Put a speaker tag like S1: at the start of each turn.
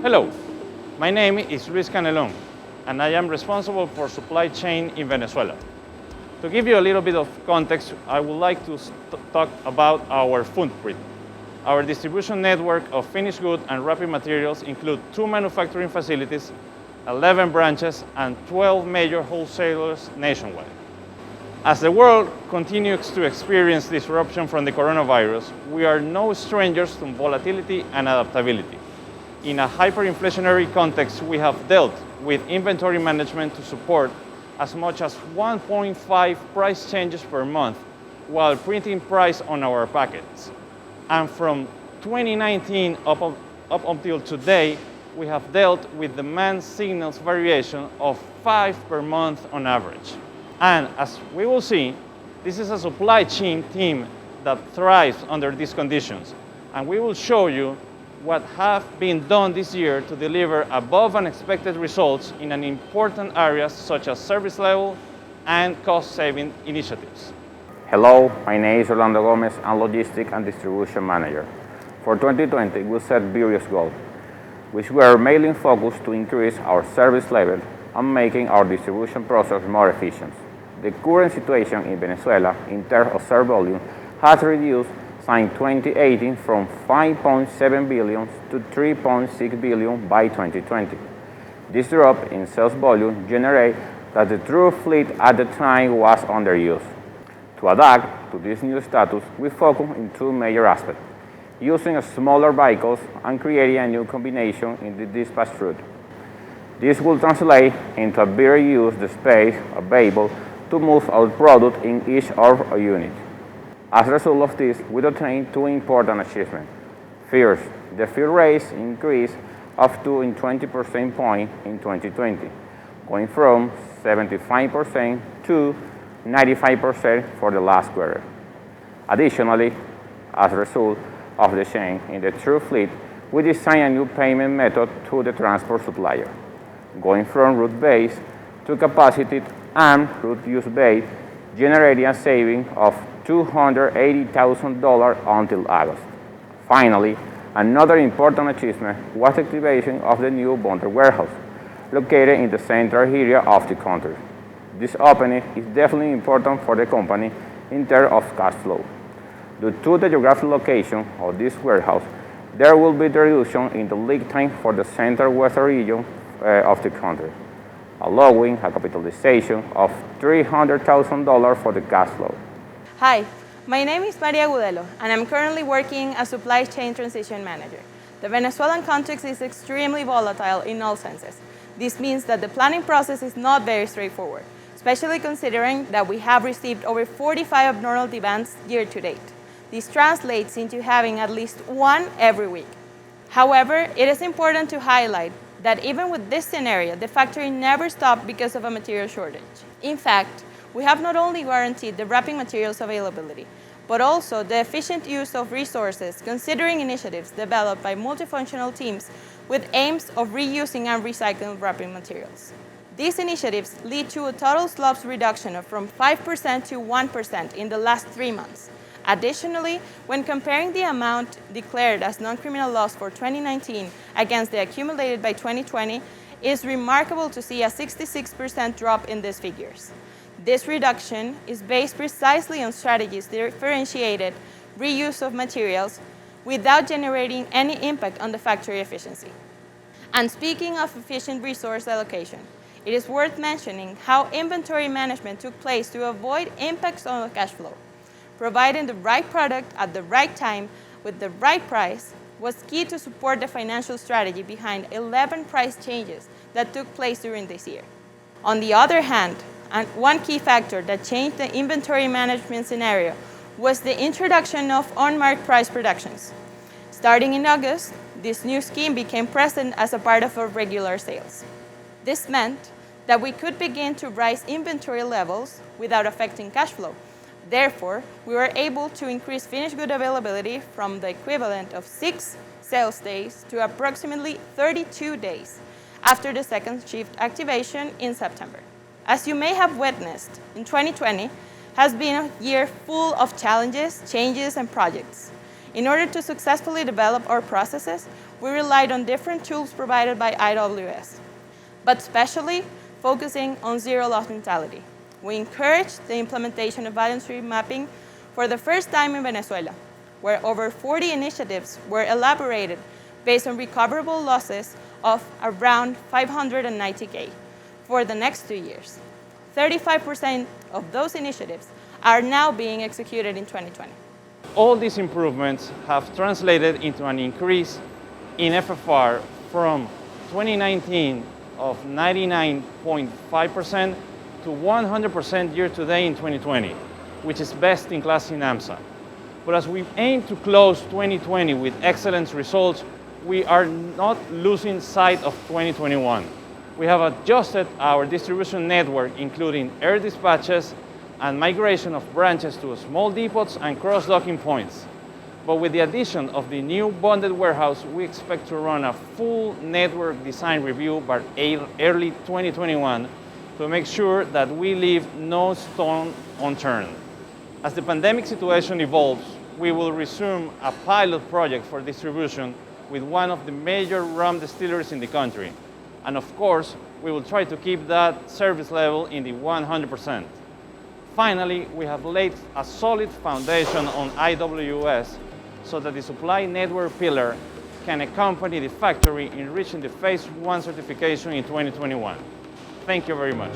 S1: Hello, my name is Luis Canelon, and I am responsible for supply chain in Venezuela. To give you a little bit of context, I would like to talk about our footprint. Our distribution network of finished goods and wrapping materials include 2 manufacturing facilities, 11 branches, and 12 major wholesalers nationwide. As the world continues to experience disruption from the coronavirus, we are no strangers to volatility and adaptability. In a hyperinflationary context, we have dealt with inventory management to support as much as 1.5 price changes per month while printing price on our packets. And from 2019 up until today, we have dealt with demand signals variation of 5 per month on average. And as we will see, this is a supply chain team that thrives under these conditions. And we will show you what have been done this year to deliver above unexpected results in an important areas such as service level and cost-saving initiatives.
S2: Hello, my name is Orlando Gomez. I'm Logistics and Distribution Manager. For 2020, we set various goals, which were mainly focused to increase our service level and making our distribution process more efficient. The current situation in Venezuela in terms of sales volume has reduced since 2018 from 5.7 billion to 3.6 billion by 2020. This drop in sales volume generated that the true fleet at the time was underused. To adapt to this new status, we focus in 2 major aspects: using smaller vehicles and creating a new combination in the dispatch route. This will translate into a better use of the space available to move our product in each of our units. As a result of this, we obtained 2 important achievements. First, the fill rates increased up to 20% point in 2020, going from 75% to 95% for the last quarter. Additionally, as a result of the change in the true fleet, we designed a new payment method to the transport supplier, going from route-based to capacity and route use-based, generating a saving of $280,000 until August. Finally, another important achievement was the activation of the new bundle warehouse, located in the central area of the country. This opening is definitely important for the company in terms of cash flow. Due to the geographic location of this warehouse, there will be the reduction in the lead time for the central western region of the country, allowing a capitalization of $300,000 for the cash flow.
S3: Hi, my name is Maria Gudelo, and I'm currently working as Supply Chain Transition Manager. The Venezuelan context is extremely volatile in all senses. This means that the planning process is not very straightforward, especially considering that we have received over 45 abnormal demands year to date. This translates into having at least 1 every week. However, it is important to highlight that even with this scenario, the factory never stopped because of a material shortage. In fact, we have not only guaranteed the wrapping materials availability, but also the efficient use of resources considering initiatives developed by multifunctional teams with aims of reusing and recycling wrapping materials. These initiatives lead to a total slops reduction of from 5% to 1% in the last 3 months. Additionally, when comparing the amount declared as non-criminal loss for 2019 against the accumulated by 2020, it is remarkable to see a 66% drop in these figures. This reduction is based precisely on strategies that differentiated reuse of materials without generating any impact on the factory efficiency. And speaking of efficient resource allocation, it is worth mentioning how inventory management took place to avoid impacts on the cash flow. Providing the right product at the right time with the right price was key to support the financial strategy behind 11 price changes that took place during this year. On the other hand, and one key factor that changed the inventory management scenario was the introduction of unmarked price productions. Starting in August, this new scheme became present as a part of our regular sales. This meant that we could begin to raise inventory levels without affecting cash flow. Therefore, we were able to increase finished good availability from the equivalent of 6 sales days to approximately 32 days after the second shift activation in September. As you may have witnessed, in 2020 has been a year full of challenges, changes, and projects. In order to successfully develop our processes, we relied on different tools provided by IWS, but especially focusing on zero loss mentality. We encouraged the implementation of value stream mapping for the first time in Venezuela, where over 40 initiatives were elaborated based on recoverable losses of around 590K for the next 2 years. 35% of those initiatives are now being executed in 2020.
S1: All these improvements have translated into an increase in FFR from 2019 of 99.5% to 100% year-to-date in 2020, which is best in class in AMSA. But as we aim to close 2020 with excellent results, we are not losing sight of 2021. We have adjusted our distribution network, including air dispatches and migration of branches to small depots and cross-docking points. But with the addition of the new bonded warehouse, we expect to run a full network design review by early 2021 to make sure that we leave no stone unturned. As the pandemic situation evolves, we will resume a pilot project for distribution with one of the major rum distilleries in the country. And of course, we will try to keep that service level in the 100%. Finally, we have laid a solid foundation on IWS so that the supply network pillar can accompany the factory in reaching the Phase 1 certification in 2021. Thank you very much.